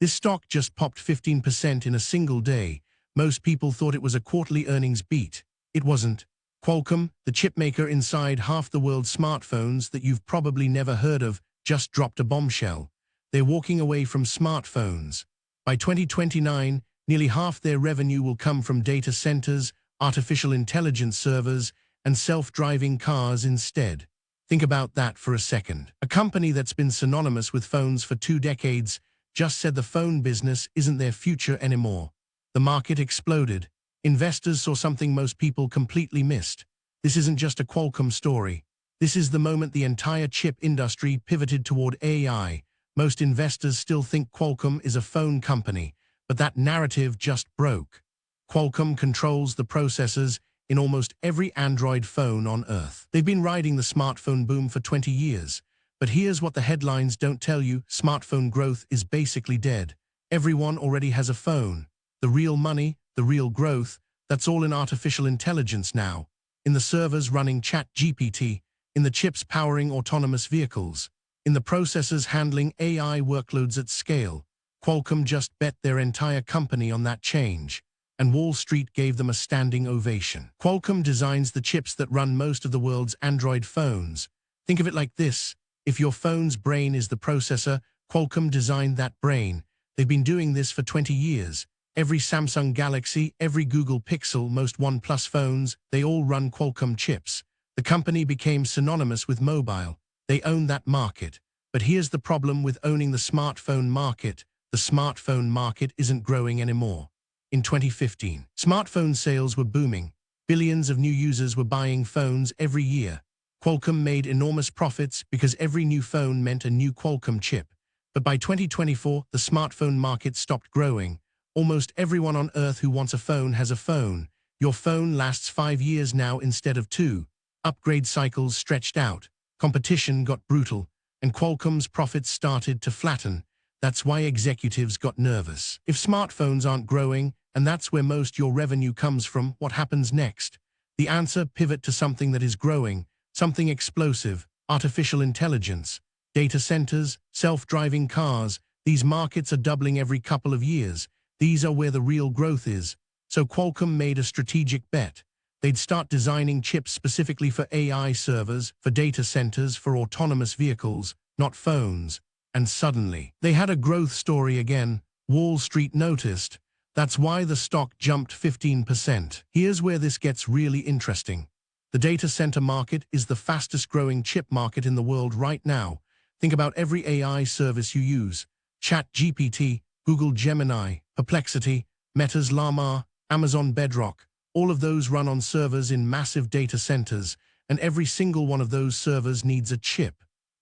This stock just popped 15% in a single day. Most people thought it was a quarterly earnings beat. It wasn't. Qualcomm, the chipmaker inside half the world's smartphones that you've probably never heard of, just dropped a bombshell. They're walking away from smartphones. By 2029, nearly half their revenue will come from data centers, artificial intelligence servers, and self-driving cars instead. Think about that for a second. A company that's been synonymous with phones for 2 decades just said the phone business isn't their future anymore. The market exploded. Investors saw something most people completely missed. This isn't just a Qualcomm story. This is the moment the entire chip industry pivoted toward AI. Most investors still think Qualcomm is a phone company, but that narrative just broke. Qualcomm controls the processors in almost every Android phone on Earth. They've been riding the smartphone boom for 20 years. But here's what the headlines don't tell you: smartphone growth is basically dead. Everyone already has a phone. The real money, the real growth, that's all in artificial intelligence now. In the servers running ChatGPT, in the chips powering autonomous vehicles, in the processors handling AI workloads at scale. Qualcomm just bet their entire company on that change, and Wall Street gave them a standing ovation. Qualcomm designs the chips that run most of the world's Android phones. Think of it like this: if your phone's brain is the processor, Qualcomm designed that brain. They've been doing this for 20 years. Every Samsung Galaxy, every Google Pixel, most OnePlus phones, they all run Qualcomm chips. The company became synonymous with mobile. They own that market. But here's the problem with owning the smartphone market. The smartphone market isn't growing anymore. In 2015, smartphone sales were booming. Billions of new users were buying phones every year. Qualcomm made enormous profits because every new phone meant a new Qualcomm chip. But by 2024, the smartphone market stopped growing. Almost everyone on Earth who wants a phone has a phone. Your phone lasts 5 years now instead of 2. Upgrade cycles stretched out. Competition got brutal. And Qualcomm's profits started to flatten. That's why executives got nervous. If smartphones aren't growing, and that's where most your revenue comes from, what happens next? The answer: pivot to something that is growing. Something explosive: artificial intelligence, data centers, self-driving cars. These markets are doubling every couple of years. These are where the real growth is. So Qualcomm made a strategic bet. They'd start designing chips specifically for AI servers, for data centers, for autonomous vehicles, not phones. And suddenly, they had a growth story again. Wall Street noticed. That's why the stock jumped 15%. Here's where this gets really interesting. The data center market is the fastest growing chip market in the world right now. Think about every AI service you use: ChatGPT, Google Gemini, Perplexity, Meta's Llama, Amazon Bedrock. All of those run on servers in massive data centers, and every single one of those servers needs a chip.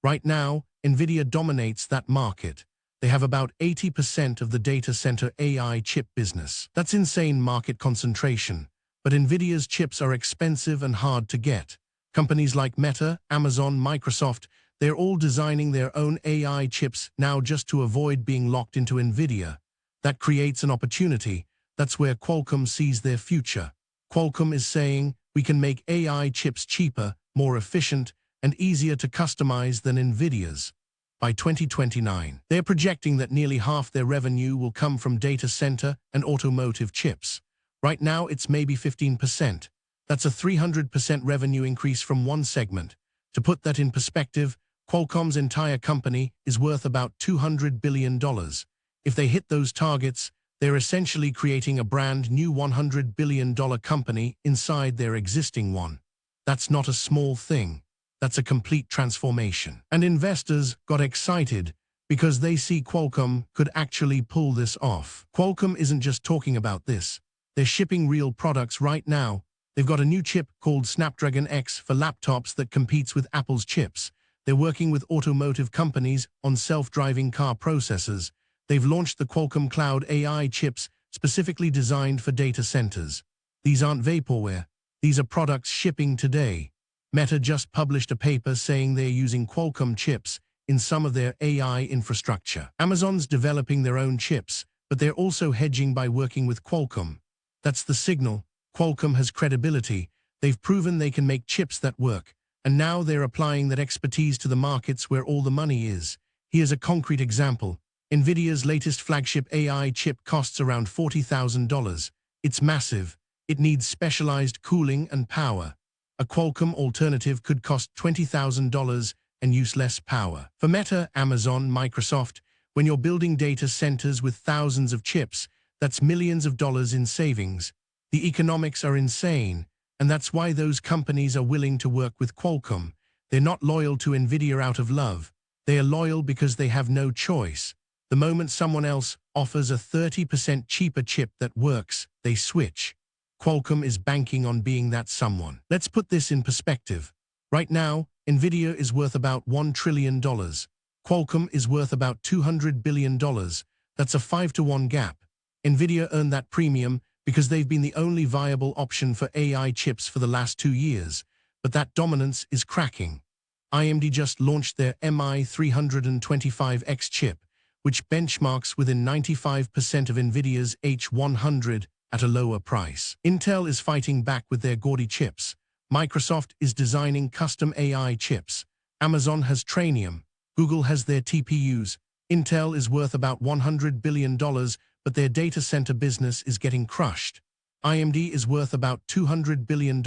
Right now, Nvidia dominates that market. They have about 80% of the data center AI chip business. That's insane market concentration. But Nvidia's chips are expensive and hard to get. Companies like Meta, Amazon, Microsoft, they're all designing their own AI chips now just to avoid being locked into Nvidia. That creates an opportunity. That's where Qualcomm sees their future. Qualcomm is saying, we can make AI chips cheaper, more efficient, and easier to customize than Nvidia's. By 2029, they're projecting that nearly half their revenue will come from data center and automotive chips. Right now, it's maybe 15%. That's a 300% revenue increase from one segment. To put that in perspective, Qualcomm's entire company is worth about $200 billion. If they hit those targets, they're essentially creating a brand new $100 billion company inside their existing one. That's not a small thing. That's a complete transformation. And investors got excited because they see Qualcomm could actually pull this off. Qualcomm isn't just talking about this. They're shipping real products right now. They've got a new chip called Snapdragon X for laptops that competes with Apple's chips. They're working with automotive companies on self-driving car processors. They've launched the Qualcomm Cloud AI chips specifically designed for data centers. These aren't vaporware. These are products shipping today. Meta just published a paper saying they're using Qualcomm chips in some of their AI infrastructure. Amazon's developing their own chips, but they're also hedging by working with Qualcomm. That's the signal. Qualcomm has credibility. They've proven they can make chips that work. And now they're applying that expertise to the markets where all the money is. Here's a concrete example. Nvidia's latest flagship AI chip costs around $40,000. It's massive. It needs specialized cooling and power. A Qualcomm alternative could cost $20,000 and use less power. For Meta, Amazon, Microsoft, when you're building data centers with thousands of chips, that's millions of dollars in savings. The economics are insane, and that's why those companies are willing to work with Qualcomm. They're not loyal to Nvidia out of love. They are loyal because they have no choice. The moment someone else offers a 30% cheaper chip that works, they switch. Qualcomm is banking on being that someone. Let's put this in perspective. Right now, Nvidia is worth about $1 trillion. Qualcomm is worth about $200 billion. That's a 5-to-1 gap. Nvidia earned that premium because they've been the only viable option for AI chips for the last 2 years. But that dominance is cracking. AMD just launched their MI325X chip, which benchmarks within 95% of Nvidia's H100 at a lower price. Intel is fighting back with their gaudy chips. Microsoft is designing custom AI chips. Amazon has Trainium. Google has their TPUs. Intel is worth about $100 billion, but their data center business is getting crushed. AMD is worth about $200 billion,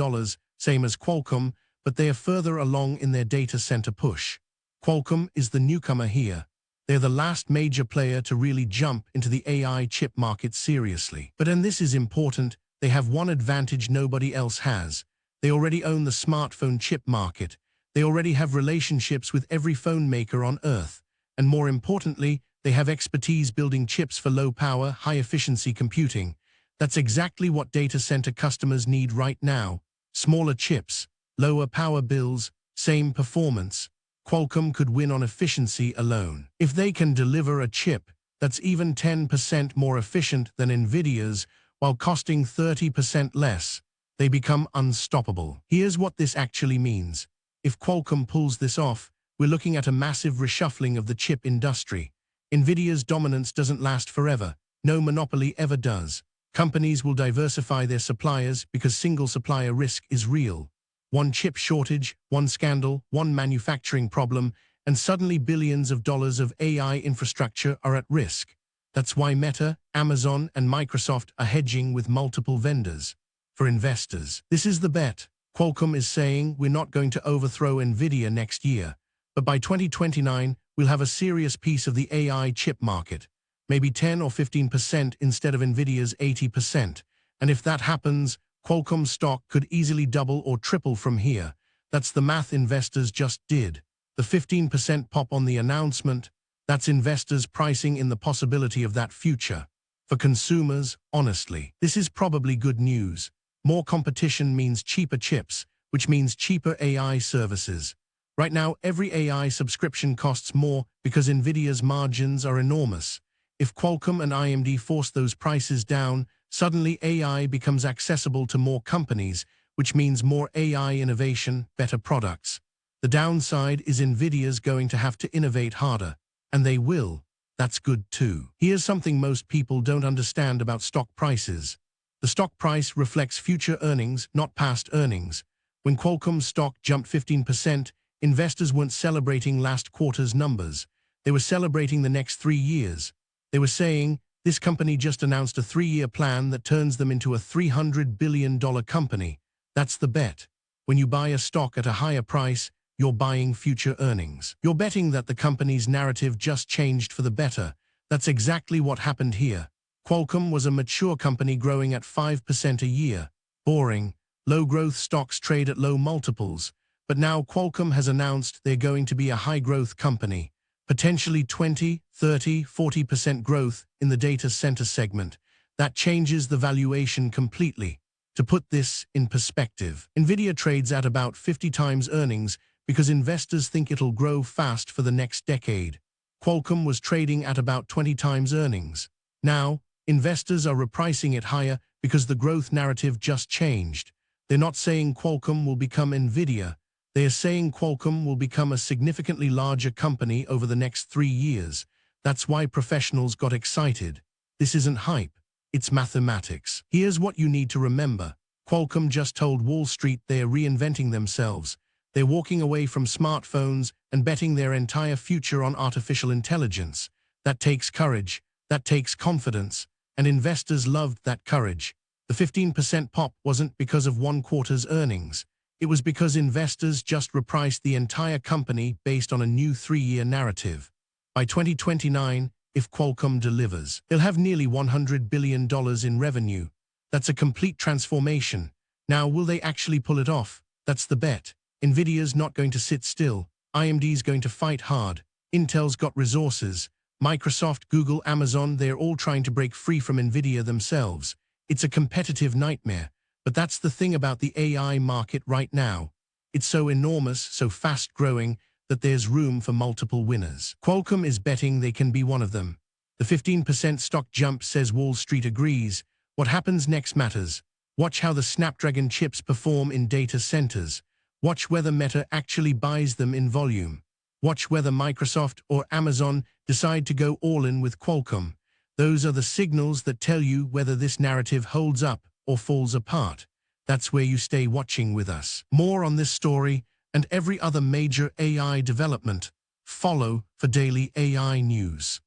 same as Qualcomm, but they are further along in their data center push. Qualcomm is the newcomer here. They're the last major player to really jump into the AI chip market seriously. But and this is important, they have one advantage nobody else has. They already own the smartphone chip market. They already have relationships with every phone maker on Earth. And more importantly, they have expertise building chips for low-power, high-efficiency computing. That's exactly what data center customers need right now. Smaller chips, lower power bills, same performance. Qualcomm could win on efficiency alone. If they can deliver a chip that's even 10% more efficient than Nvidia's while costing 30% less, they become unstoppable. Here's what this actually means. If Qualcomm pulls this off, we're looking at a massive reshuffling of the chip industry. Nvidia's dominance doesn't last forever. No monopoly ever does. Companies will diversify their suppliers because single supplier risk is real. One chip shortage, one scandal, one manufacturing problem, and suddenly billions of dollars of AI infrastructure are at risk. That's why Meta, Amazon, and Microsoft are hedging with multiple vendors. For investors, this is the bet. Qualcomm is saying we're not going to overthrow Nvidia next year, but by 2029, we'll have a serious piece of the AI chip market, maybe 10 or 15% instead of Nvidia's 80%. And if that happens, Qualcomm stock could easily double or triple from here. That's the math investors just did. The 15% pop on the announcement, that's investors pricing in the possibility of that future. For consumers, honestly, this is probably good news. More competition means cheaper chips, which means cheaper AI services. Right now, every AI subscription costs more because Nvidia's margins are enormous. If Qualcomm and AMD force those prices down, suddenly AI becomes accessible to more companies, which means more AI innovation, better products. The downside is Nvidia's going to have to innovate harder, and they will. That's good too. Here's something most people don't understand about stock prices. The stock price reflects future earnings, not past earnings. When Qualcomm's stock jumped 15%, investors weren't celebrating last quarter's numbers. They were celebrating the next 3 years. They were saying, this company just announced a 3-year plan that turns them into a $300 billion company. That's the bet. When you buy a stock at a higher price, you're buying future earnings. You're betting that the company's narrative just changed for the better. That's exactly what happened here. Qualcomm was a mature company growing at 5% a year. Boring. Low-growth stocks trade at low multiples. But now Qualcomm has announced they're going to be a high-growth company. Potentially 20, 30, 40% growth in the data center segment. That changes the valuation completely. To put this in perspective, Nvidia trades at about 50 times earnings because investors think it'll grow fast for the next decade. Qualcomm was trading at about 20 times earnings. Now, investors are repricing it higher because the growth narrative just changed. They're not saying Qualcomm will become Nvidia. They are saying Qualcomm will become a significantly larger company over the next 3 years. That's why professionals got excited. This isn't hype, it's mathematics. Here's what you need to remember. Qualcomm just told Wall Street they are reinventing themselves. They're walking away from smartphones and betting their entire future on artificial intelligence. That takes courage, that takes confidence, and investors loved that courage. The 15% pop wasn't because of one quarter's earnings. It was because investors just repriced the entire company based on a new 3-year narrative. By 2029, if Qualcomm delivers, they'll have nearly $100 billion in revenue. That's a complete transformation. Now, will they actually pull it off? That's the bet. Nvidia's not going to sit still. AMD's going to fight hard. Intel's got resources. Microsoft, Google, Amazon, they're all trying to break free from Nvidia themselves. It's a competitive nightmare. But that's the thing about the AI market right now. It's so enormous, so fast-growing, that there's room for multiple winners. Qualcomm is betting they can be one of them. The 15% stock jump says Wall Street agrees. What happens next matters. Watch how the Snapdragon chips perform in data centers. Watch whether Meta actually buys them in volume. Watch whether Microsoft or Amazon decide to go all in with Qualcomm. Those are the signals that tell you whether this narrative holds up or falls apart. That's where you stay watching with us. More on this story and every other major AI development. Follow for daily AI news.